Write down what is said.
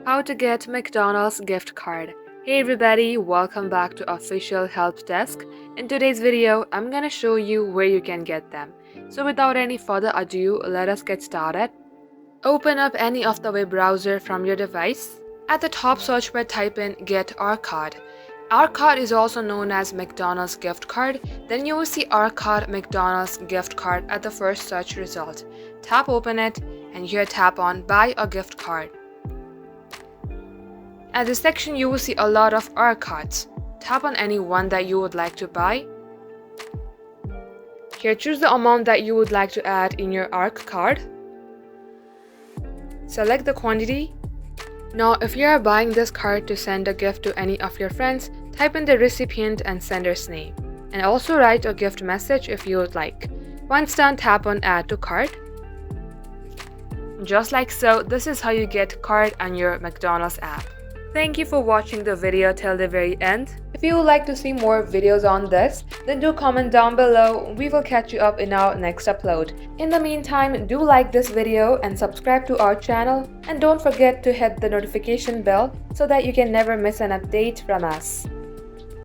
How to get McDonald's gift card. Hey everybody, welcome back to Official Help Desk. In today's video, I'm gonna show you where you can get them. So without any further ado, let us get started. Open up any of the web browser from your device. At the top search bar, type in Get Our Card. Our Card is also known as McDonald's gift card. Then you will see Our Card McDonald's gift card at the first search result. Tap open it and here tap on Buy a gift card. At this section, you will see a lot of Our Cards. Tap on any one that you would like to buy. Here, choose the amount that you would like to add in your ARC card. Select the quantity. Now, if you are buying this card to send a gift to any of your friends, type in the recipient and sender's name. And also write a gift message if you would like. Once done, tap on Add to Cart. Just like so, this is how you get card on your McDonald's app. Thank you for watching the video till the very end. If you would like to see more videos on this, then do comment down below. We will catch you up in our next upload. In the meantime, do like this video and subscribe to our channel. And don't forget to hit the notification bell so that you can never miss an update from us.